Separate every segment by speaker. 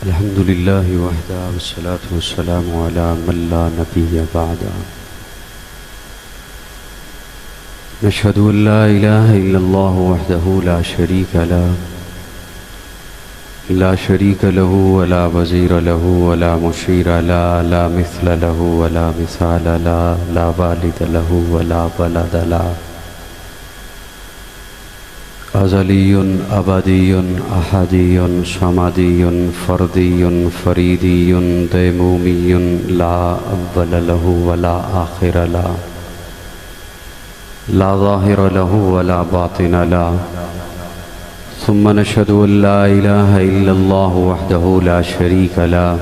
Speaker 1: الحمد لله وحده والصلاة والسلام على من لا نبي بعده. نشهد أن لا إله إلا الله وحده لا شريك له ولا وزير له ولا مشير له لا مثل له ولا مثال له لا والد له ولا ولد له أزلي أبدي أحدي صمدي فردي فريدي ديمومي لا أول له ولا آخر له لا ظاهر له ولا باطن له. ثم نشهد أن لا إله إلا الله وحده لا شريك له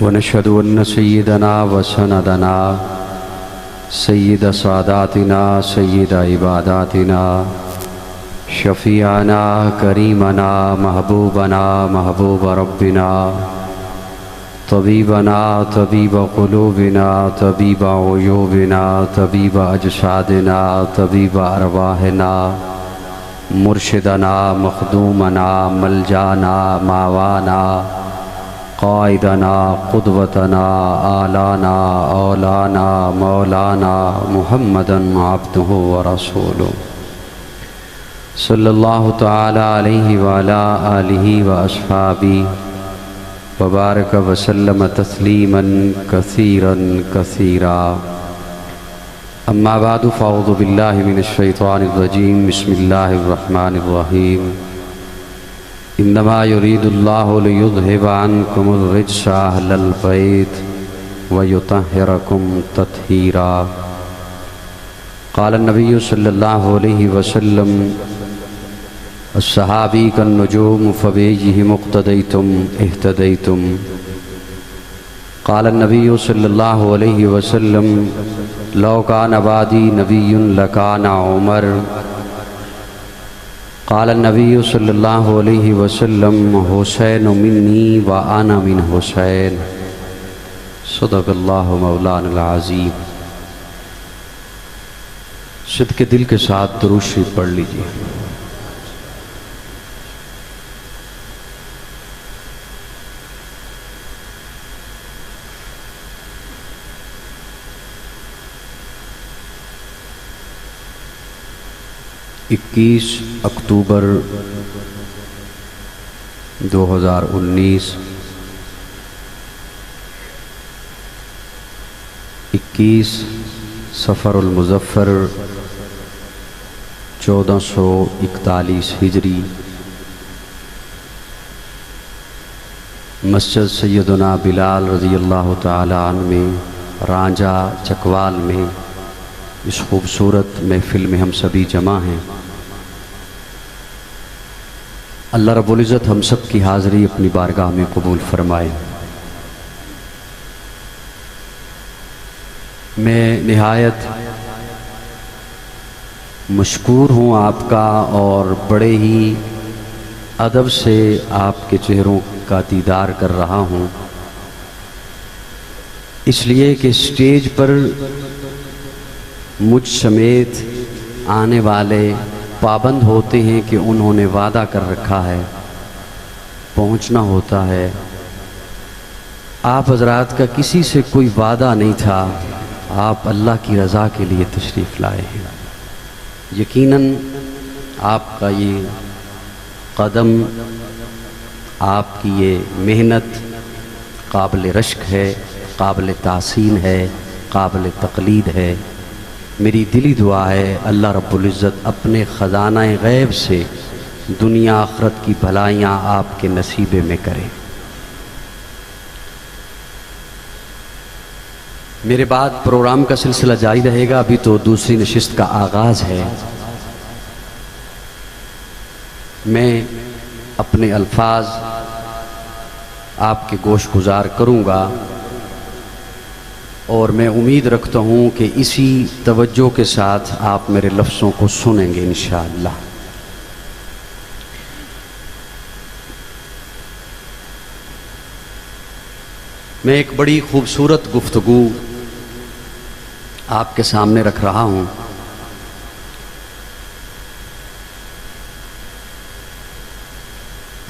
Speaker 1: ونشهد أن سيدنا وسندنا سيد ساداتنا سيد عباداتنا شفيعنا كريمنا محبوبنا محبوب ربنا طبيبنا طبيب قلوبنا طبيب عيوبنا طبيب أجسادنا طبيب أرواحنا مرشدنا مخدومنا ملجانا ماوانا قائدنا قدوتنا آلانا اولانا مولانا محمدا عبده ورسوله صلی اللہ تعالی علیہ وعلى آلہ وأصحابہ وبارک وسلم تسلیما کثیرا کثیرا. اما بعد فاعوذ باللہ من الشیطان الرجیم. بسم اللہ الرحمن الرحیم. انما يريد الله ليذهب عنكم الرجس اهل البيت ويطهركم تطهيرا. قال النبي صلى الله عليه وسلم الصحابي كالنجوم فبأيهم اقتديتم اهتديتم. قال النبي صلى الله عليه وسلم لو كان بعدي نبي لكان عمر. قال النبي صلى الله عليه وسلم حسین منی وأنا من حسین. صدق اللہ مولانا العظیم. صدق دل کے ساتھ درود شریف پڑھ لیجیے. اکیس اکتوبر 2019 21 صفر المظفر 1441 ہجری. مسجد سیدنا بلال رضی اللہ تعالی عنہ میں رانجھا چکوال میں اس خوبصورت محفل میں ہم سبھی جمع ہیں. اللہ رب العزت ہم سب کی حاضری اپنی بارگاہ میں قبول فرمائے. میں نہایت مشکور ہوں آپ کا اور بڑے ہی ادب سے آپ کے چہروں کا دیدار کر رہا ہوں، اس لیے کہ اسٹیج پر مجھ سمیت آنے والے پابند ہوتے ہیں کہ انہوں نے وعدہ کر رکھا ہے، پہنچنا ہوتا ہے. آپ حضرات کا کسی سے کوئی وعدہ نہیں تھا، آپ اللہ کی رضا کے لیے تشریف لائے ہیں. یقیناً آپ کا یہ قدم، آپ کی یہ محنت قابل رشک ہے، قابل تحسین ہے، قابل تقلید ہے. میری دلی دعا ہے اللہ رب العزت اپنے خزانہ غیب سے دنیا آخرت کی بھلائیاں آپ کے نصیبے میں کرے. میرے بعد پروگرام کا سلسلہ جاری رہے گا. ابھی تو دوسری نشست کا آغاز ہے. میں اپنے الفاظ آپ کے گوش گزار کروں گا اور میں امید رکھتا ہوں کہ اسی توجہ کے ساتھ آپ میرے لفظوں کو سنیں گے انشاءاللہ. میں ایک بڑی خوبصورت گفتگو آپ کے سامنے رکھ رہا ہوں.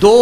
Speaker 1: 2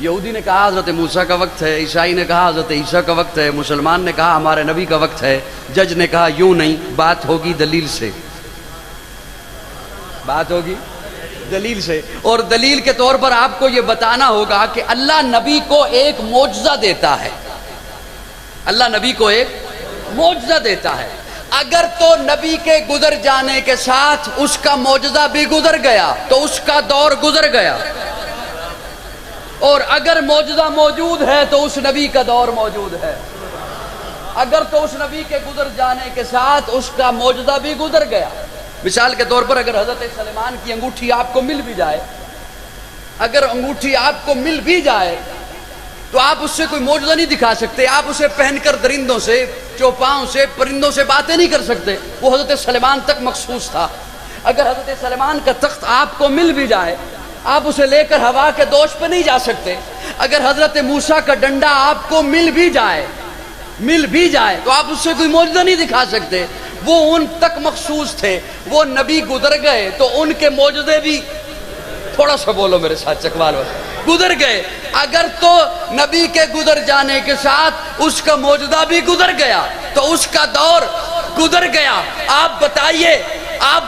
Speaker 1: یہودی نے کہا حضرت موسیٰ کا وقت ہے، عیسائی نے کہا حضرت عیسیٰ کا وقت ہے، مسلمان نے کہا ہمارے نبی کا وقت ہے، جج نے کہا یوں نہیں، بات ہوگی دلیل سے، بات ہوگی دلیل سے۔ اور دلیل کے طور پر آپ کو یہ بتانا ہوگا کہ اللہ نبی کو ایک معجزہ دیتا ہے، اللہ نبی کو ایک معجزہ دیتا ہے۔ اگر تو نبی کے گزر جانے کے ساتھ اس کا معجزہ بھی گزر گیا تو اس کا دور گزر گیا، اور اگر معجزہ موجود ہے تو اس نبی کا دور موجود ہے۔ اگر تو اس نبی کے گزر جانے کے ساتھ اس کا معجزہ بھی گزر گیا۔ مثال کے طور پر اگر حضرت سلیمان کی انگوٹھی آپ کو مل بھی جائے، اگر انگوٹھی آپ کو مل بھی جائے تو آپ اس سے کوئی معجزہ نہیں دکھا سکتے، آپ اسے پہن کر درندوں سے، چوپاؤں سے، پرندوں سے باتیں نہیں کر سکتے، وہ حضرت سلیمان تک مخصوص تھا۔ اگر حضرت سلیمان کا تخت آپ کو مل بھی جائے، آپ اسے لے کر ہوا کے دوش پہ نہیں جا سکتے۔ اگر حضرت موسیٰ کا ڈنڈا آپ کو مل بھی جائے تو آپ اس سے کوئی معجزہ نہیں دکھا سکتے، وہ ان تک مخصوص تھے۔ وہ نبی گزر گئے تو ان کے معجزے بھی، تھوڑا سا بولو میرے ساتھ چکوال ہو، گزر گئے۔ اگر تو نبی کے گزر جانے کے ساتھ اس کا معجزہ بھی گزر گیا تو اس کا دور گزر گیا۔ آپ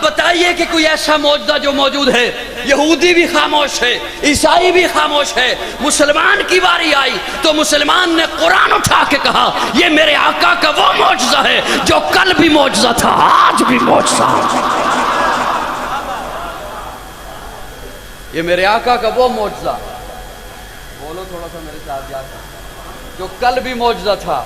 Speaker 1: بتائیے کہ کوئی ایسا معجزہ جو موجود ہے، یہودی بھی خاموش ہے، عیسائی بھی خاموش ہے، مسلمان کی باری آئی تو مسلمان نے قرآن اٹھا کے کہا یہ میرے آقا کا وہ معجزہ ہے جو کل بھی معجزہ تھا، آج بھی معجزہ ہے، یہ میرے آقا کا وہ معجزہ، بولو تھوڑا سا میرے ساتھ جاتا، جو کل بھی معجزہ تھا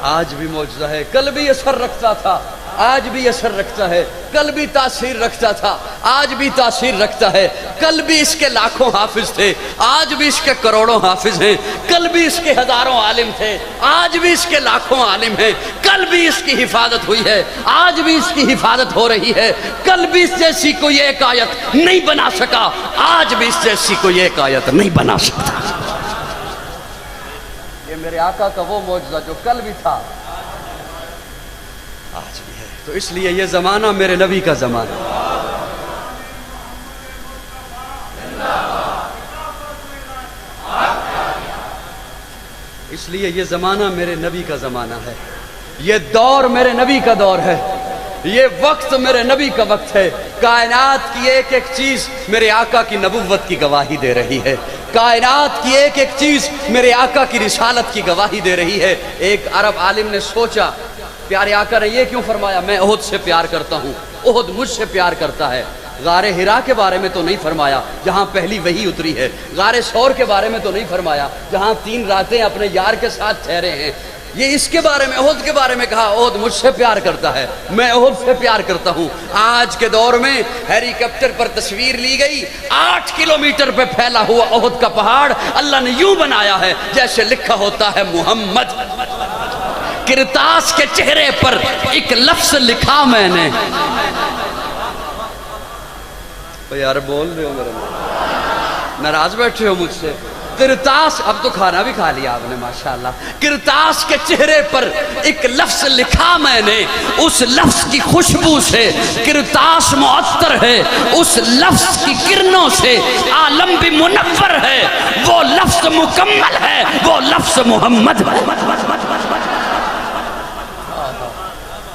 Speaker 1: آج بھی معجزہ ہے، کل بھی اثر رکھتا تھا آج بھی اثر رکھتا ہے، کل بھی تاثیر رکھتا تھا آج بھی تاثیر رکھتا ہے، کل بھی اس کے لاکھوں حافظ تھے آج بھی اس کے کروڑوں حافظ ہیں، کل بھی اس کے ہزاروں عالم تھے آج بھی اس کے لاکھوں عالم ہیں، کل بھی اس کی حفاظت ہوئی ہے آج بھی اس کی حفاظت ہو رہی ہے، کل بھی اس جیسی کوئی ایک آیت نہیں بنا سکا آج بھی اس جیسی کوئی ایک آیت نہیں بنا سکتا۔ یہ میرے آقا کا وہ معجزہ جو کل بھی تھا آج بھی ہے، تو اس لیے یہ زمانہ میرے نبی کا زمانہ، اس لیے یہ زمانہ میرے نبی کا زمانہ ہے، یہ دور میرے نبی کا دور ہے، یہ وقت میرے نبی کا وقت ہے۔ کائنات کی ایک ایک چیز میرے آقا کی نبوت کی گواہی دے رہی ہے، کائنات کی ایک ایک چیز میرے آقا کی رسالت کی گواہی دے رہی ہے۔ ایک عرب عالم نے سوچا پیارے آقا نے یہ کیوں فرمایا میں احد سے پیار کرتا ہوں، احد مجھ سے پیار کرتا ہے؟ غار حرا کے بارے میں تو نہیں فرمایا جہاں پہلی وحی اتری ہے، غار ثور کے بارے میں تو نہیں فرمایا جہاں 3 راتیں اپنے یار کے ساتھ ٹھہرے ہیں، یہ اس کے بارے میں احد کے بارے میں کہا احد مجھ سے پیار کرتا ہے، میں احد سے پیار کرتا ہوں۔ آج کے دور میں ہیلی کاپٹر پر تصویر لی گئی، 8 کلومیٹر پہ پھیلا ہوا احد کا پہاڑ اللہ نے یوں بنایا ہے جیسے لکھا ہوتا ہے محمد، کرتاس کے چہرے پر ایک لفظ لکھا میں نے، یار بول رہے ہو میرے ناراض بیٹھے ہو مجھ سے، کرتاس، اب تو کھانا بھی کھا لیا آپ نے ماشاءاللہ، کرتاس کے چہرے پر ایک لفظ لکھا میں نے، اس لفظ کی خوشبو سے کرتاس معطر ہے، اس لفظ کی کرنوں سے عالم بھی منور ہے، وہ لفظ مکمل ہے، وہ لفظ محمد ہے۔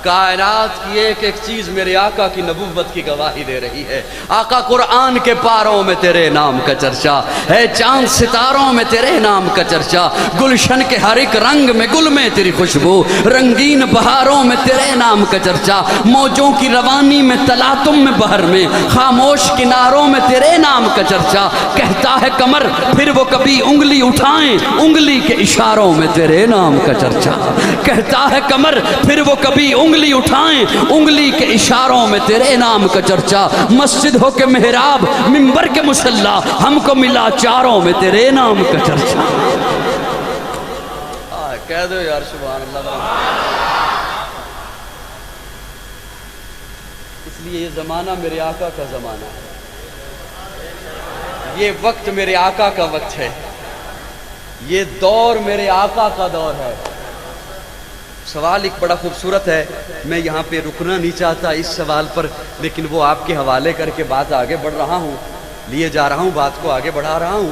Speaker 1: کائنات کی ایک ایک چیز میرے آقا کی نبوت کی گواہی دے رہی ہے۔ آقا قرآن کے پاروں میں تیرے نام کا چرچا ہے، چاند ستاروں میں تیرے نام کا چرچا، گلشن کے ہر ایک رنگ میں گل میں تیری خوشبو، رنگین بہاروں میں تیرے نام کا چرچا، موجوں کی روانی میں تلاطم میں بحر میں، خاموش کناروں میں تیرے نام کا چرچا، کہتا ہے کمر پھر وہ کبھی انگلی اٹھائیں، انگلی کے اشاروں میں تیرے نام کا چرچا، کہتا ہے کمر پھر وہ کبھی انگلی اٹھائیں، انگلی کے اشاروں میں تیرے نام کا چرچا، مسجد ہو کے محراب منبر کے مصلی، ہم کو ملا چاروں میں تیرے نام کا چرچا۔ کہہ دو یار سبحان اللہ۔ اس لیے یہ زمانہ میرے آقا کا زمانہ ہے، یہ وقت میرے آقا کا وقت ہے، یہ دور میرے آقا کا دور ہے۔ سوال ایک بڑا خوبصورت ہے، میں یہاں پہ رکنا نہیں چاہتا اس سوال پر، لیکن وہ آپ کے حوالے کر کے بات آگے بڑھ رہا ہوں، لیے جا رہا ہوں، بات کو آگے بڑھا رہا ہوں۔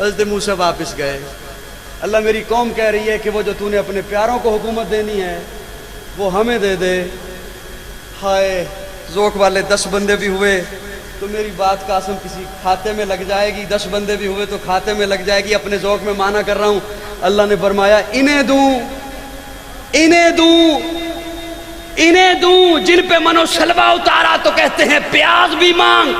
Speaker 2: حضرت موسیٰ واپس گئے. اللہ میری قوم کہہ رہی ہے کہ وہ جو تو نے اپنے پیاروں کو حکومت دینی ہے وہ ہمیں دے دے. ہائے ذوق والے 10 بندے بھی ہوئے تو میری بات قاسم کسی کھاتے میں لگ جائے گی, 10 بندے بھی ہوئے تو کھاتے میں لگ جائے گی. اپنے ذوق میں مانا کر رہا ہوں. اللہ نے فرمایا انہیں دوں جن پہ منو شلوا اتارا تو کہتے ہیں پیاز بھی مانگ,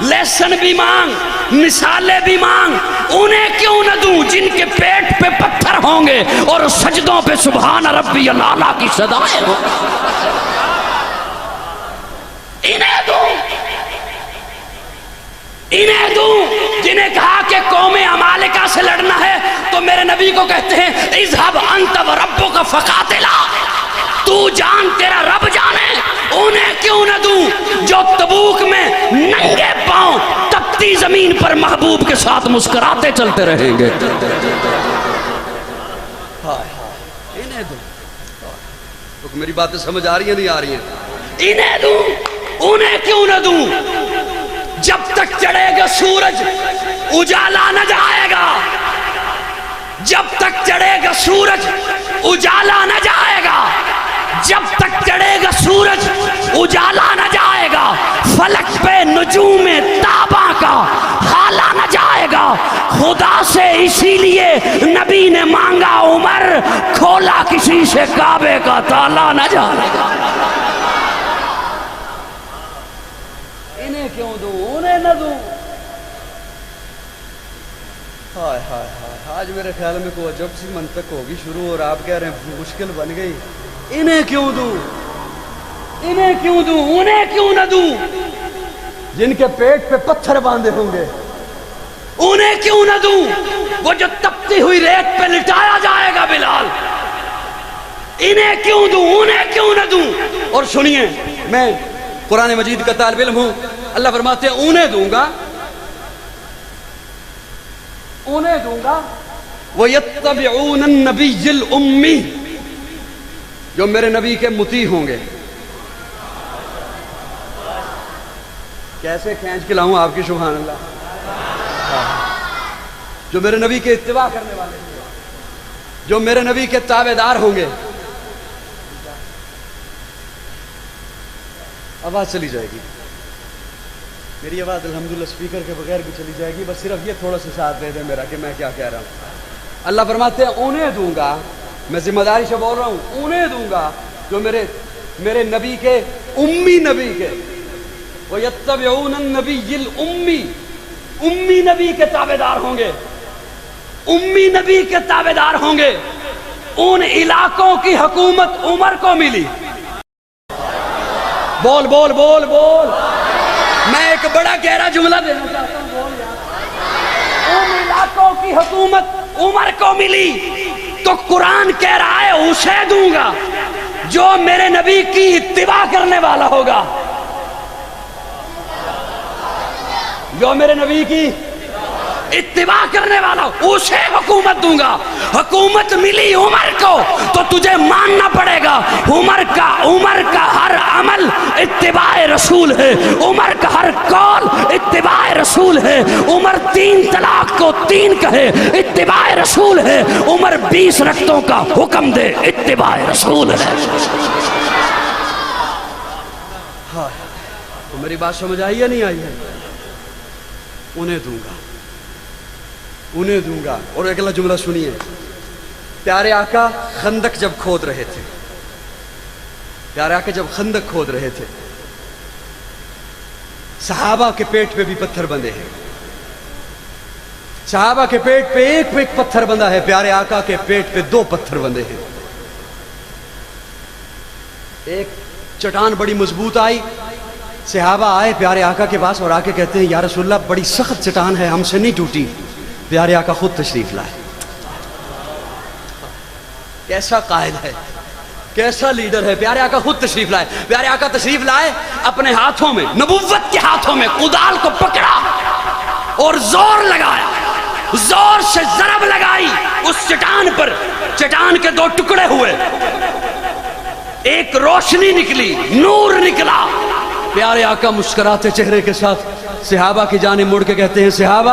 Speaker 2: لہسن بھی مانگ, مثالیں بھی مانگ. انہیں کیوں نہ دوں جن کے پیٹ پہ پتھر ہوں گے اور سجدوں پہ سبحان ربی الاعلیٰ کی صدائیں ہوں. انہیں دوں جنہیں کہا کہ قوم عمالقہ سے لڑنا ہے تو میرے نبی کو کہتے ہیں اذهب انت وربک فقاتلا, تو جان تیرا رب جانے. انہیں کیوں نہ دوں جو تبوک میں ننگے پاؤں تپتی زمین پر محبوب کے ساتھ مسکراتے چلتے رہیں گے. انہیں دوں. میری باتیں سمجھ آ رہی ہیں نہیں آ رہی ہیں؟ انہیں دوں. انہیں کیوں نہ دوں جب تک چڑھے گا سورج اجالا نہ جائے گا. جب تک چڑھے گا سورج اجالا نہ جائے گا. جب تک چڑھے گا سورج اجالا نہ جائے گا. فلک پہ نجوم تاباں کا حالا نہ جائے گا. خدا سے اسی لیے نبی نے مانگا عمر, کھولا کسی سے کعبے کا تالا نہ جائے گا. انہیں کیوں دوں, انہیں نہ دوں. ہائے ہائے ہائے, آج میرے خیال میں کوئی عجب سی منطق ہوگی شروع اور آپ کہہ رہے ہیں مشکل بن گئی. انہیں کیوں دوں, انہیں کیوں دوں, انہیں کیوں نہ دوں جن کے پیٹ پہ پتھر باندھے ہوں گے. انہیں کیوں نہ دوں وہ جو تپتی ہوئی ریت پہ لٹایا جائے گا بلال. انہیں کیوں دوں, انہیں کیوں نہ دوں. اور سنیے, میں قرآن مجید کا طالب علم ہوں. اللہ فرماتے ہیں انہیں دوں گا, انہیں دوں گا وَيَتَّبِعُونَ النَّبِيِّ الْأُمِّي, جو میرے نبی کے مطیع ہوں گے. کیسے کھینچ کے لاؤں آپ کی سبحان اللہ. جو میرے نبی کے اتباع کرنے والے ہوں گے, جو میرے نبی کے تابع دار ہوں گے. آواز چلی جائے گی میری آواز الحمدللہ سپیکر کے بغیر بھی چلی جائے گی. بس صرف یہ تھوڑا سا ساتھ دے دیں میرا کہ میں کیا کہہ رہا ہوں. اللہ فرماتے ہیں انہیں دوں گا, میں ذمہ داری سے بول رہا ہوں, انہیں دوں گا جو میرے نبی کے امی نبی کے وَيَتَّبِعُونَ النَّبِيِّ الْأُمِّي, امی نبی کے تابع دار ہوں گے. امی نبی کے تابع دار ہوں گے. ان علاقوں کی حکومت عمر کو ملی. بول بول بول بول. میں ایک بڑا گہرا جملہ دینا چاہتا ہوں, بول یار. ان علاقوں کی حکومت عمر کو ملی تو قرآن کہہ رہا ہے اسے دوں گا جو میرے نبی کی اتباع کرنے والا ہوگا. جو میرے نبی کی اتباع کرنے والا اسے حکومت دوں گا. حکومت ملی عمر کو تو تجھے ماننا پڑے گا عمر کا ہر عمل اتباع رسول ہے. عمر کا ہر قول اتباع رسول ہے. عمر 3 طلاق کو 3 کہے اتباع رسول ہے. عمر 20 رکعتوں کا حکم دے اتباع رسول ہے. تو میری بات سمجھ آئی یا نہیں آئی ہے؟ انہیں دوں گا, انہیں دوں گا. اور اگلا جملہ سنیے. پیارے آقا خندق جب کھود رہے تھے, پیارے آقا جب خندق کھود رہے تھے, صحابہ کے پیٹ پہ بھی پتھر بندھے ہیں. صحابہ کے پیٹ پہ ایک پتھر بندھا ہے, پیارے آقا کے پیٹ پہ 2 پتھر بندھے ہیں. ایک چٹان بڑی مضبوط آئی, صحابہ آئے پیارے آقا کے پاس اور آ کے کہتے ہیں یا رسول اللہ بڑی سخت چٹان ہے, ہم سے نہیں ٹوٹی. پیارے آقا خود تشریف لائے. کیسا قائد ہے, کیسا لیڈر ہے. پیارے آقا خود تشریف لائے. پیارے آقا تشریف لائے, اپنے ہاتھوں میں, نبوت کے ہاتھوں میں کدال کو پکڑا اور زور لگایا, زور سے ضرب لگائی اس چٹان پر. چٹان کے 2 ٹکڑے ہوئے, ایک روشنی نکلی, نور نکلا. پیارے آقا مسکراتے چہرے کے ساتھ صحابہ کی جانب مڑ کے کہتے ہیں صحابہ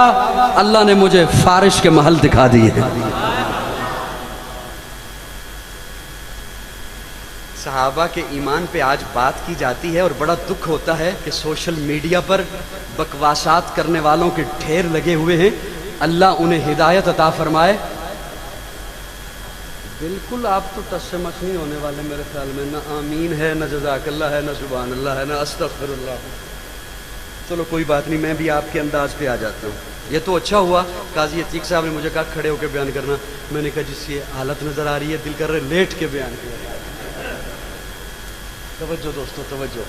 Speaker 2: اللہ نے مجھے فارش کے محل دکھا دیے ہیں۔ صحابہ کے ایمان پہ آج بات کی جاتی ہے اور بڑا دکھ ہوتا ہے کہ سوشل میڈیا پر بکواسات کرنے والوں کے ڈھیر لگے ہوئے ہیں۔ اللہ انہیں ہدایت عطا فرمائے۔ بالکل آپ تو ٹس سے مس نہیں ہونے والے میرے خیال میں، نہ آمین ہے، نہ جزاک اللہ ہے، نہ سبحان اللہ ہے، نہ استغفر اللہ ہے۔ چلو کوئی بات نہیں، میں بھی آپ کے انداز پہ آ جاتا ہوں۔ یہ تو اچھا ہوا قاضی عتیق صاحب نے مجھے کہا کھڑے ہو کے بیان کرنا، میں نے کہا جس یہ حالت نظر آ رہی ہے دل کر رہے لیٹ کے بیان کیا۔ توجہ دوستو توجہ،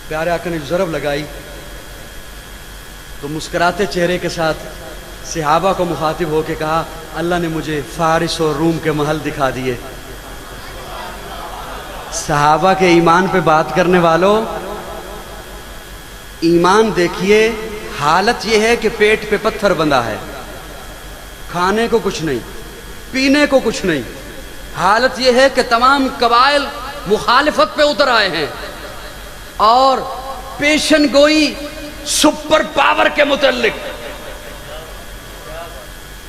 Speaker 2: پیارے آقا نے ضرب لگائی تو مسکراتے چہرے کے ساتھ صحابہ کو مخاطب ہو کے کہا اللہ نے مجھے فارس اور روم کے محل دکھا دیے۔ صحابہ کے ایمان پہ بات کرنے والوں، ایمان دیکھیے، حالت یہ ہے کہ پیٹ پہ پتھر بندھا ہے، کھانے کو کچھ نہیں، پینے کو کچھ نہیں۔ حالت یہ ہے کہ تمام قبائل مخالفت پہ اتر آئے ہیں اور پیشن گوئی سپر پاور کے متعلق۔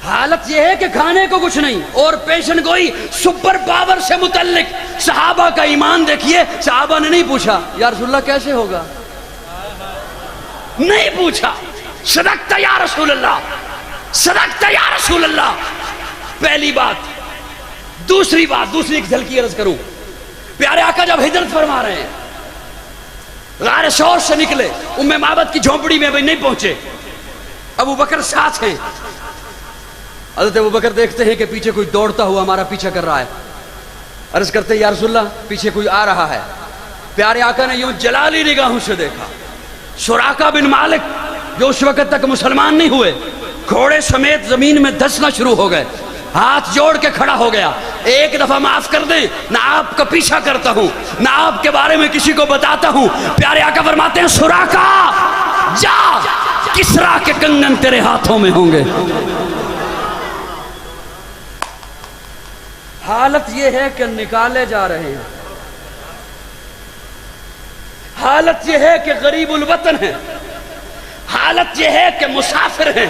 Speaker 2: حالت یہ ہے کہ کھانے کو کچھ نہیں اور پیشن گوئی سپر پاور سے متعلق۔ صحابہ کا ایمان دیکھیے، صحابہ نے نہیں پوچھا یا رسول اللہ کیسے ہوگا، نہیں پوچھا، صدقت یا رسول اللہ، صدقت یا رسول اللہ، پہلی بات۔ دوسری بات، دوسری ایک جھلکی عرض کروں، پیارے آقا جب ہجرت فرما رہے ہیں، غار ثور سے نکلے، ام معبد کی جھونپڑی میں بھی نہیں پہنچے، ابو بکر ساتھ ہیں۔ حضرت ابو بکر دیکھتے ہیں کہ پیچھے کوئی دوڑتا ہوا ہمارا پیچھا کر رہا ہے، عرض کرتے ہیں یا رسول اللہ پیچھے کوئی آ رہا ہے۔ پیارے آقا نے یوں جلالی نگاہوں سے دیکھا، سراقہ بن مالک جو اس وقت تک مسلمان نہیں ہوئے، گھوڑے سمیت زمین میں دھسنا شروع ہو گئے، ہاتھ جوڑ کے کھڑا ہو گیا، ایک دفعہ معاف کر دیں، نہ آپ کا پیچھا کرتا ہوں، نہ آپ کے بارے میں کسی کو بتاتا ہوں۔ پیارے آقا فرماتے ہیں سراقہ جا، کسرا کے کنگن تیرے ہاتھوں میں ہوں گے۔ حالت یہ ہے کہ نکالے جا رہے ہیں، حالت یہ ہے کہ غریب الوطن ہیں، حالت یہ ہے کہ مسافر ہیں،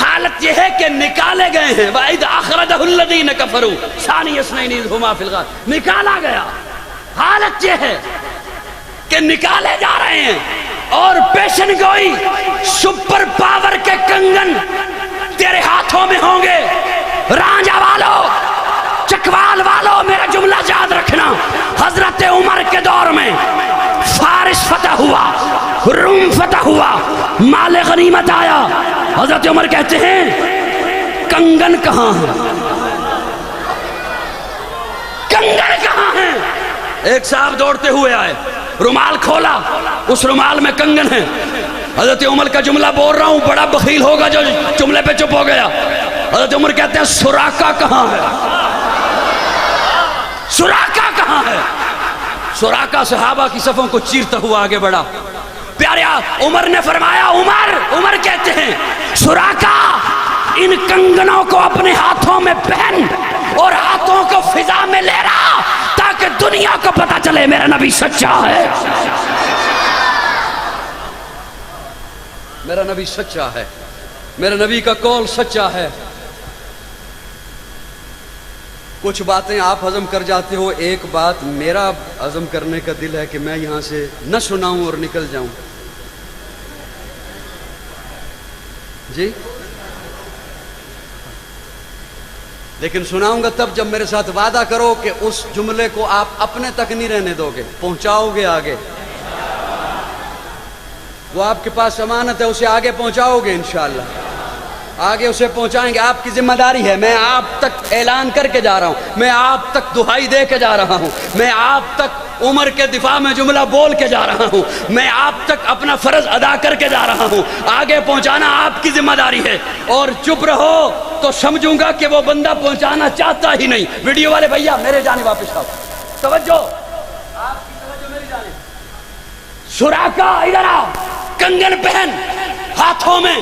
Speaker 2: حالت یہ ہے کہ نکالے گئے ہیں۔ وَإِذْ أَخْرَجَهُ الَّذِينَ كَفَرُوا ثَانِيَ اثْنَيْنِ إِذْ هُمَا فِي الْغَارِ، نکالا گیا۔ حالت یہ ہے کہ نکالے جا رہے ہیں اور پیشن گوئی سپر پاور کے کنگن تیرے ہاتھوں میں ہوں گے۔ رانجہ والو، چکوال والو، میرا جملہ یاد رکھنا، حضرت عمر کے دور میں فارس فتح ہوا، روم فتح ہوا، مال غنیمت آیا، حضرت عمر کہتے ہیں کنگن کہاں ہیں، کنگن کہاں ہیں؟ ایک صاحب دوڑتے ہوئے آئے، رومال کھولا، اس رومال میں کنگن ہیں۔ حضرت عمر کا جملہ بول رہا ہوں، بڑا بخیل ہوگا جو جملے پہ چپ ہو گیا۔ حضرت عمر کہتے ہیں سراقہ کہاں ہے، سراقہ کہاں ہے؟ سراقہ صحابہ کی صفوں کو چیرتا ہوا آگے بڑھا۔ پیارے عمر نے فرمایا، عمر کہتے ہیں سراقہ ان کنگنوں کو اپنے ہاتھوں میں پہن اور ہاتھوں کو فضا میں لے رہا تاکہ دنیا کو پتا چلے میرا نبی سچا ہے، میرا نبی سچا ہے، میرے نبی کا قول سچا ہے۔ کچھ باتیں آپ ہضم کر جاتے ہو، ایک بات میرا ہضم کرنے کا دل ہے کہ میں یہاں سے نہ سناؤں اور نکل جاؤں۔ جی لیکن سناؤں گا تب جب میرے ساتھ وعدہ کرو کہ اس جملے کو آپ اپنے تک نہیں رہنے دو گے، پہنچاؤ گے آگے۔ وہ آپ کے پاس امانت ہے، اسے آگے پہنچاؤ گے انشاءاللہ، آگے اسے پہنچائیں گے، آپ کی ذمہ داری ہے۔ میں آپ تک اعلان کر کے جا رہا ہوں، میں آپ تک دہائی دے کے جا رہا ہوں، میں آپ تک عمر کے دفاع میں جملہ بول کے جا رہا ہوں، میں آپ تک اپنا فرض ادا کر کے جا رہا ہوں۔ آگے پہنچانا آپ کی ذمہ داری ہے، اور چپ رہو تو سمجھوں گا کہ وہ بندہ پہنچانا چاہتا ہی نہیں۔ ویڈیو والے بھیا میرے جانب واپس آؤ، توجہ، آپ کی توجہ میری جانب۔ سراقہ ادھر آ، کنگن پہن ہاتھوں میں،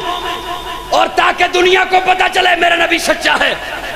Speaker 2: اور تاکہ دنیا کو پتا چلے میرا نبی سچا ہے۔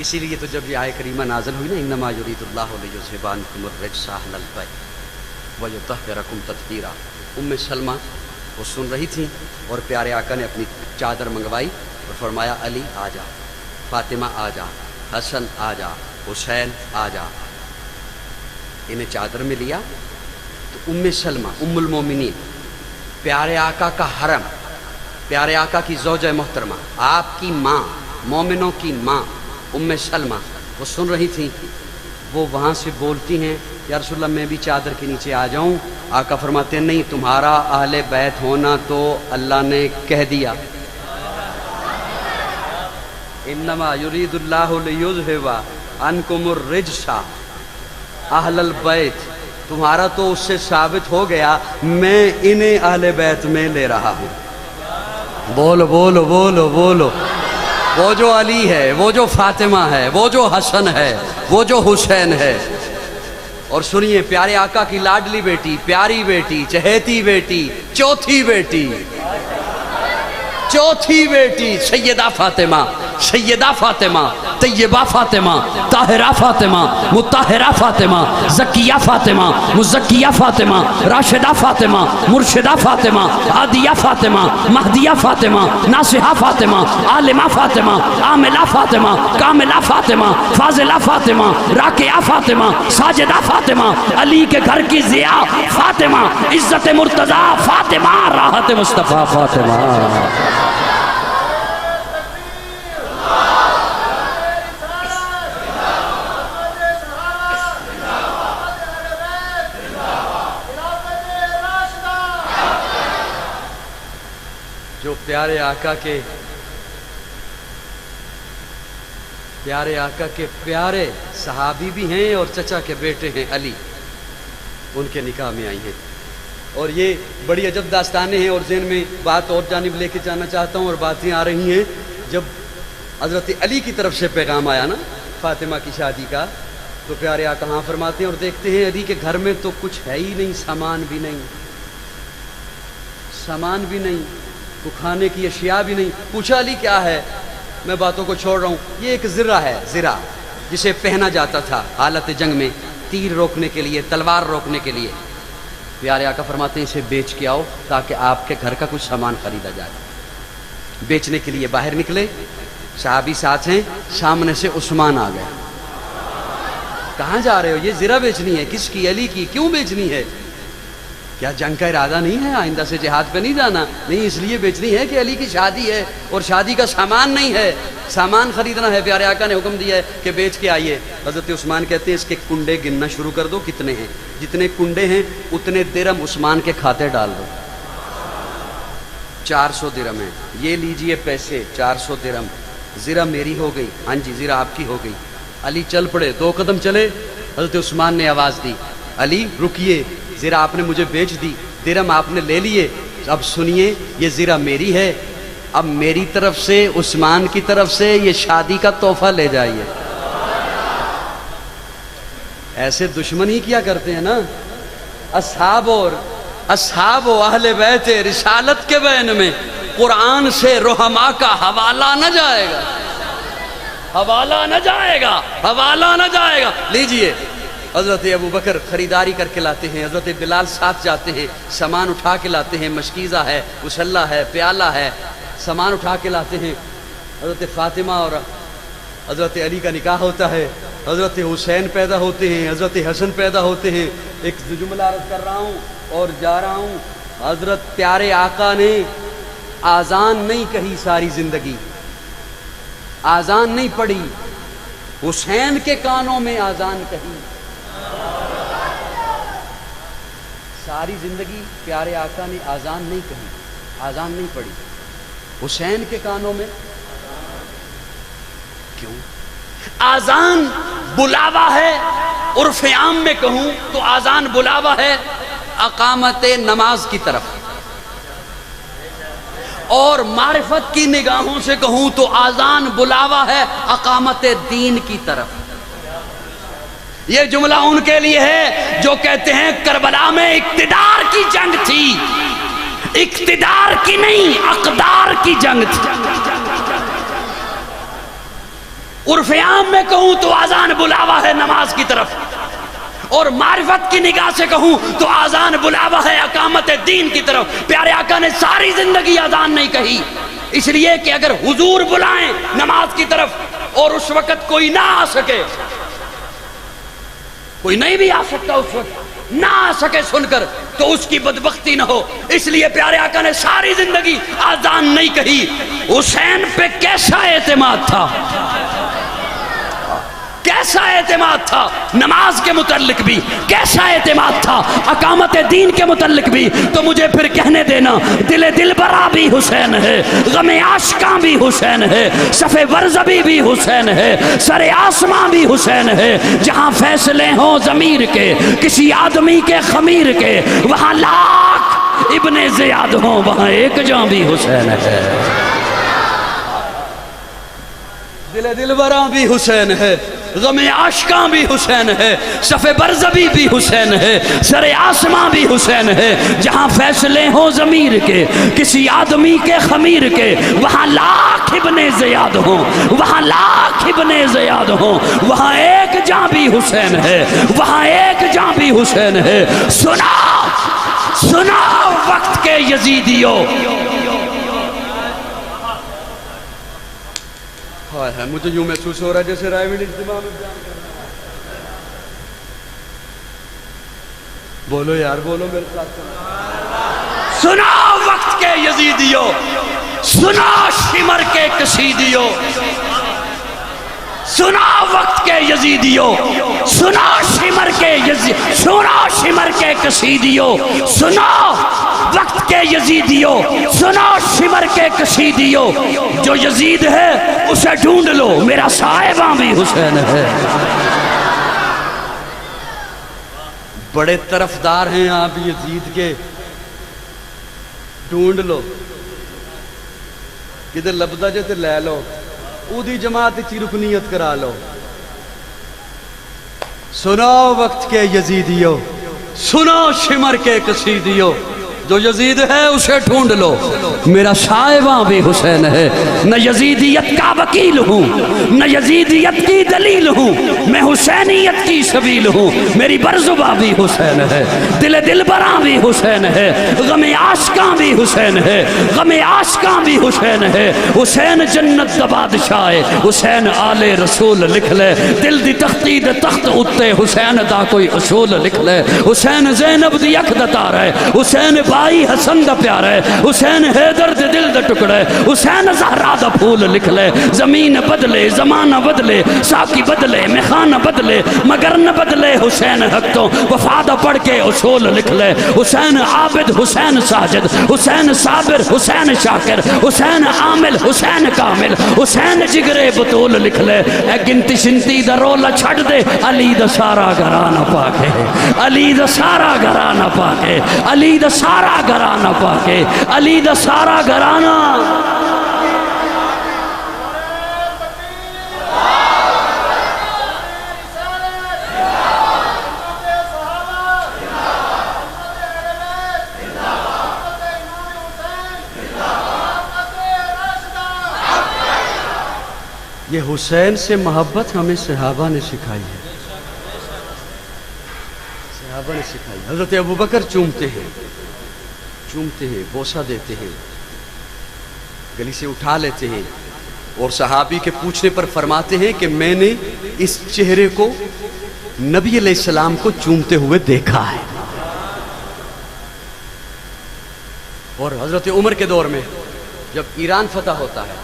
Speaker 2: اسی لیے تو جب یہ آیت کریمہ نازل ہوئی نا انما یرید اللہ لیذھب عنکم الرجس اہل البیت ویطہرکم تطہیرا، ام سلمہ وہ سن رہی تھیں اور پیارے آقا نے اپنی چادر منگوائی اور فرمایا علی آ جا، فاطمہ آ جا، حسن آ جا، حسین آ جا۔ انہیں چادر میں لیا تو ام سلمہ ام المومنین، پیارے آقا کا حرم، پیارے آقا کی زوجہ محترمہ، آپ کی ماں، مومنوں کی ماں ام سلمہ وہ سن رہی تھیں۔ وہ وہاں سے بولتی ہیں یا رسول اللہ میں بھی چادر کے نیچے آ جاؤں؟ آقا فرماتے ہیں نہیں، تمہارا اہل بیت ہونا تو اللہ نے کہہ دیا، انما یرید اللہ لیذھب عنکم الرجس اہل البیت، تمہارا تو اس سے ثابت ہو گیا، میں انہیں اہل بیت میں لے رہا ہوں۔ بولو بولو بولو بولو، وہ جو علی ہے، وہ جو فاطمہ ہے، وہ جو حسن ہے، وہ جو حسین ہے۔ اور سنیے پیارے آقا کی لاڈلی بیٹی، پیاری بیٹی، چہیتی بیٹی، چوتھی بیٹی، چوتھی بیٹی سیدہ فاطمہ، سیدہ فاطمہ، طیبہ فاطمہ، طاہرہ فاطمہ، مطہرہ فاطمہ، زکیہ فاطمہ، مزکیہ فاطمہ، راشدہ فاطمہ، مرشدہ فاطمہ، عادیہ فاطمہ، مہدیہ فاطمہ، ناصحہ فاطمہ، عالمہ فاطمہ، عاملہ فاطمہ، کاملہ فاطمہ، فاضلہ فاطمہ، راکعہ فاطمہ، ساجدہ فاطمہ، علی کے گھر کی ضیاء فاطمہ، عزت مرتضیٰ فاطمہ، راحت مصطفیٰ فاطمہ۔ جو پیارے آقا کے پیارے صحابی بھی ہیں اور چچا کے بیٹے ہیں علی، ان کے نکاح میں آئی ہیں۔ اور یہ بڑی عجب داستانیں ہیں، اور ذہن میں بات اور جانب لے کے جانا چاہتا ہوں، اور باتیں آ رہی ہیں۔ جب حضرت علی کی طرف سے پیغام آیا نا فاطمہ کی شادی کا، تو پیارے آقا ہاں فرماتے ہیں، اور دیکھتے ہیں علی کے گھر میں تو کچھ ہے ہی نہیں، سامان بھی نہیں، سامان بھی نہیں، تو کھانے کی اشیاء بھی نہیں۔ پوچھا علی کیا ہے؟ میں باتوں کو چھوڑ رہا ہوں، یہ ایک زرہ ہے، زرہ جسے پہنا جاتا تھا حالت جنگ میں، تیر روکنے کے لیے، تلوار روکنے کے لیے۔ پیارے آقا فرماتے ہیں اسے بیچ کے آؤ تاکہ آپ کے گھر کا کچھ سامان خریدا جائے۔ بیچنے کے لیے باہر نکلے، صحابی ساتھ ہیں، سامنے سے عثمان آ گئے۔ کہاں جا رہے ہو؟ یہ زرہ بیچنی ہے۔ کس کی؟ علی کی۔ کیوں بیچنی ہے؟ کیا جنگ کا ارادہ نہیں ہے؟ آئندہ سے جہاد پہ نہیں جانا؟ نہیں، اس لیے بیچنی ہے کہ علی کی شادی ہے اور شادی کا سامان نہیں ہے، سامان خریدنا ہے۔ پیارے آقا نے حکم دیا ہے کہ بیچ کے آئیے۔ حضرت عثمان کہتے ہیں اس کے کنڈے گننا شروع کر دو، کتنے ہیں؟ جتنے کنڈے ہیں اتنے درہم عثمان کے کھاتے ڈال دو۔ 400 درہم ہیں، یہ لیجئے پیسے، 400 درہم۔ زرہ میری ہو گئی، ہاں جی زرہ آپ کی ہو گئی۔ علی چل پڑے، 2 قدم چلے، حضرت عثمان نے آواز دی، علی رکیے، زرہ آپ نے مجھے بیچ دی، درہم آپ نے لے لیے، اب سنیے یہ زرہ میری ہے، اب میری طرف سے عثمان کی طرف سے یہ شادی کا تحفہ لے جائیے۔ ایسے دشمن ہی کیا کرتے ہیں نا۔ اصحاب و اہل بیت رسالت کے بین میں قرآن سے رحماء کا حوالہ نہ جائے گا، حوالہ نہ جائے گا، حوالہ نہ جائے گا۔ لیجئے، حضرت ابو بکر خریداری کر کے لاتے ہیں، حضرت بلال ساتھ جاتے ہیں، سامان اٹھا کے لاتے ہیں، مشکیزہ ہے، مسلح ہے، پیالہ ہے، سامان اٹھا کے لاتے ہیں۔ حضرت فاطمہ اور حضرت علی کا نکاح ہوتا ہے، حضرت حسین پیدا ہوتے ہیں، حضرت حسن پیدا ہوتے ہیں۔ ایک جملہ عرض کر رہا ہوں اور جا رہا ہوں، حضرت پیارے آقا نے آذان نہیں کہی ساری زندگی، آذان نہیں پڑھی، حسین کے کانوں میں آذان کہی۔ ساری زندگی پیارے آقا نے آذان نہیں کہی، آذان نہیں پڑھی، حسین کے کانوں میں کیوں؟ آذان بلاوا ہے، عرف عام میں کہوں تو آذان بلاوا ہے اقامت نماز کی طرف، اور معرفت کی نگاہوں سے کہوں تو آذان بلاوا ہے اقامت دین کی طرف۔ یہ جملہ ان کے لیے ہے جو کہتے ہیں کربلا میں اقتدار کی جنگ تھی، اقتدار کی نہیں اقدار کی جنگ تھی۔ عرف عام میں کہوں تو آذان بلاوا ہے نماز کی طرف، اور معرفت کی نگاہ سے کہوں تو آذان بلاوا ہے اقامت دین کی طرف۔ پیارے آقا نے ساری زندگی آذان نہیں کہی، اس لیے کہ اگر حضور بلائیں نماز کی طرف اور اس وقت کوئی نہ آ سکے، کوئی نہیں بھی آ سکتا اس وقت، نہ آ سکے سن کر، تو اس کی بدبختی نہ ہو، اس لیے پیارے آقا نے ساری زندگی آذان نہیں کہی۔ حسین پہ کیسا اعتماد تھا، کیسا اعتماد تھا نماز کے متعلق بھی، کیسا اعتماد تھا اقامت دین کے متعلق بھی۔ تو مجھے پھر کہنے دینا، دل دلبرا بھی حسین ہے، غم عاشقاں بھی حسین ہے، صف ورزبی بھی حسین ہے، سر آسماں بھی حسین ہے۔ جہاں فیصلے ہوں ضمیر کے کسی آدمی کے خمیر کے، وہاں لاکھ ابن زیاد ہوں وہاں ایک جاں بھی حسین ہے۔ دل دلبراں بھی حسین ہے، غم عاشقاں بھی حسین ہے، صف برزبی بھی حسین ہے، سر آسماں بھی حسین ہے۔ جہاں فیصلے ہوں ضمیر کے کسی آدمی کے خمیر کے، وہاں لاکھ ابن زیاد ہوں، وہاں لاکھ ابن زیاد ہوں، وہاں ایک جاں بھی حسین ہے، وہاں ایک جاں بھی حسین ہے۔ سنا سنا وقت کے یزیدیوں، مجھے یوں محسوس ہو رہا ہے جیسے رائے ملی اجتماع میں بیان کر رہا ہے۔ بولو یار، بولو میرے ساتھ۔ سنا وقت کے یزیدیوں، سنا شمر کے کشیدیوں، سنا وقت کے یزیدیوں، سنا شمر کے سنا شمر کے کشیدیوں، سنا وقت کے یزیدیوں، سنا شمر کے کشیدیوں۔ جو یزید ہے اسے ڈھونڈ لو، میرا صاحباں بھی حسین ہے۔ بڑے طرفدار ہیں آپ یزید کے، ڈھونڈ لو، کدھر لبدا جے تے لے لو، اودی جماعت چی رکنیت کرا لو۔ سنا وقت کے یزیدیوں، سنا شمر کے کشیدیوں، جو یزید ہے اسے ڈھونڈ لو، میرا صاحباں بھی حسین ہے۔ نہ یزیدیت کا وکیل ہوں، نہ یزیدیت کی دلیل ہوں، میں حسینیت کی سبیل ہوں، میری برزبہ بھی حسین ہے، دل دلبراں بھی حسین ہے، غم عاشقاں بھی حسین ہے، غم عاشقاں بھی حسین ہے۔ حسین جنت دا بادشاہ ہے، حسین آل رسول لکھ لے، دل دی تختی دے تخت اتے حسین دا کوئی اصول لکھ لے۔ حسین زینب دی اکھ دا تار ہے، حسین بھائی حسن دا پیار ہے، حسین حیدر دے دل دا ٹکڑے، حسین زہرا دا پھول لکھ لے۔ زمین بدلے، زمانہ بدلے، ساقی بدلے، میخانہ بدلے، مگر نہ بدلے حسین حق تو، وفا دا پڑھ کے اصول لکھ لے۔ حسین عابد، حسین ساجد، حسین صابر، حسین شاکر، حسین عامل، حسین کامل، حسین جگرے بطول لکھ لے۔ اے گنتی شنتی دا رولا چھڑ دے، علی دا سارا گھرانہ پاکے، علی دا سارا گھرانہ پاکے، علی دا سارا گھرانہ پاکے، علی دا سارا گھرانہ۔ یہ حسین سے محبت ہمیں صحابہ نے سکھائی ہے، صحابہ نے سکھائی۔ حضرت ابوبکر چومتے ہیں، چومتے ہیں، بوسہ دیتے ہیں، گلی سے اٹھا لیتے ہیں، اور صحابی کے پوچھنے پر فرماتے ہیں کہ میں نے اس چہرے کو نبی علیہ السلام کو چومتے ہوئے دیکھا ہے۔ اور حضرت عمر کے دور میں جب ایران فتح ہوتا ہے،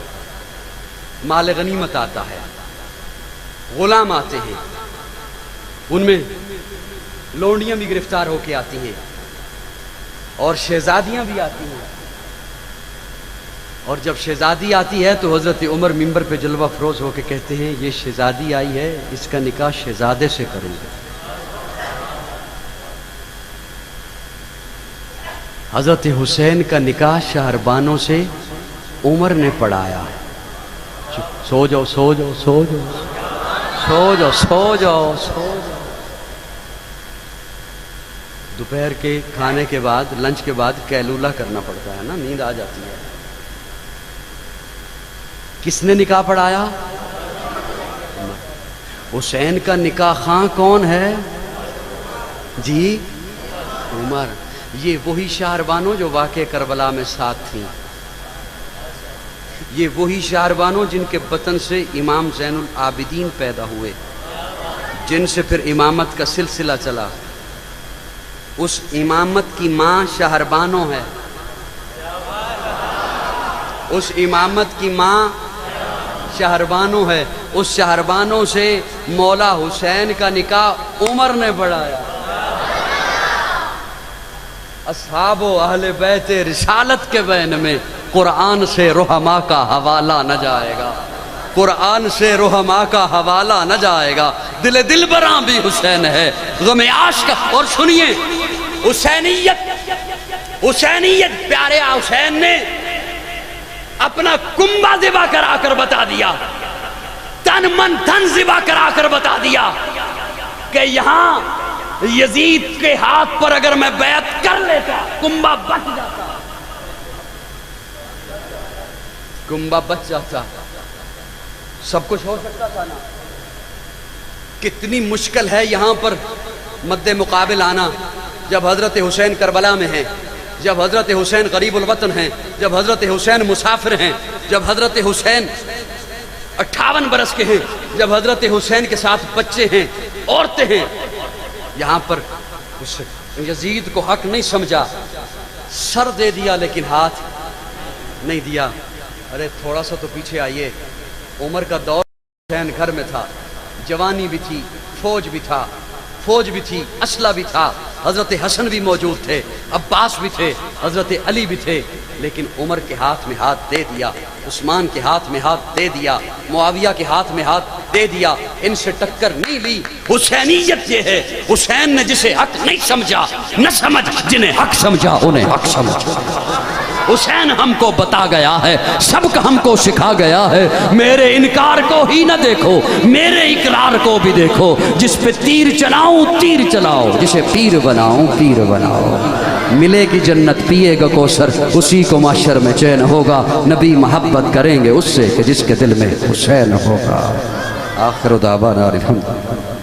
Speaker 2: مال غنیمت آتا ہے، غلام آتے ہیں، ان میں لونڈیاں بھی گرفتار ہو کے آتی ہیں اور شہزادیاں بھی آتی ہیں، اور جب شہزادی آتی ہے تو حضرت عمر منبر پہ جلوہ فروز ہو کے کہتے ہیں یہ شہزادی آئی ہے، اس کا نکاح شہزادے سے کروں گے۔ حضرت حسین کا نکاح شہربانوں سے عمر نے پڑھایا۔ سو جاؤ سو جاؤ سو جاؤ سو جاؤ سو جاؤ سو جاؤ۔ دوپہر کے کھانے کے بعد، لنچ کے بعد قیلولہ کرنا پڑتا ہے نا، نیند آ جاتی ہے۔ کس نے نکاح پڑھایا؟ حسین کا نکاح خاں کون ہے جی؟ عمر۔ یہ وہی شہربانوں جو واقع کربلا میں ساتھ تھیں، یہ وہی شہربانوں جن کے بطن سے امام زین العابدین پیدا ہوئے، جن سے پھر امامت کا سلسلہ چلا۔ اس امامت کی ماں شہربانوں ہے، اس امامت کی ماں شہربانوں ہے۔ اس شہربانوں سے مولا حسین کا نکاح عمر نے بڑھایا۔ اصحاب و اہل بیت رسالت کے بین میں قرآن سے رحماء کا حوالہ نہ جائے گا، قرآن سے رحماء کا حوالہ نہ جائے گا۔ دل براں بھی حسین ہے، غم عاشق کا۔ اور سنیے، حسینیت پیارے حسین نے اپنا کنبہ ذبح کرا کر بتا دیا، تن من دھن ذبح کرا کر بتا دیا کہ یہاں یزید کے ہاتھ پر اگر میں بیعت کر لیتا کنبہ بچ جاتا، کنبہ بچ جاتا، سب کچھ ہو سکتا تھا نا۔ کتنی مشکل ہے یہاں پر مد مقابل آنا، جب حضرت حسین کربلا میں ہیں، جب حضرت حسین غریب الوطن ہیں، جب حضرت حسین مسافر ہیں، جب حضرت حسین 58 برس کے ہیں، جب حضرت حسین کے ساتھ بچے ہیں، عورتیں ہیں۔ یہاں پر اس یزید کو حق نہیں سمجھا، سر دے دیا لیکن ہاتھ نہیں دیا۔ ارے تھوڑا سا تو پیچھے آئیے، عمر کا دور، حسین گھر میں تھا، جوانی بھی تھی، فوج بھی تھی، اسلحہ بھی تھا، حضرت حسن بھی موجود تھے، عباس بھی تھے، حضرت علی بھی تھے، لیکن عمر کے ہاتھ میں ہاتھ دے دیا، عثمان کے ہاتھ میں ہاتھ دے دیا، معاویہ کے ہاتھ میں ہاتھ دے دیا، ان سے ٹکر نہیں لی۔ حسینیت یہ ہے، حسین نے جسے حق نہیں سمجھا نہ سمجھ، جنہیں حق سمجھا انہیں حق سمجھا۔ حسین ہم کو بتا گیا ہے، سبق ہم کو سکھا گیا ہے، میرے انکار کو ہی نہ دیکھو، میرے اقرار کو بھی دیکھو، جس پہ تیر چلاؤں تیر چلاؤ، جسے پیر بناؤں پیر بناؤ۔ ملے گی جنت پیے گا کوثر، اسی کو محشر میں چین ہوگا، نبی محبت کریں گے اس سے کہ جس کے دل میں حسین ہوگا۔ آخر دعوانا الحمدللہ۔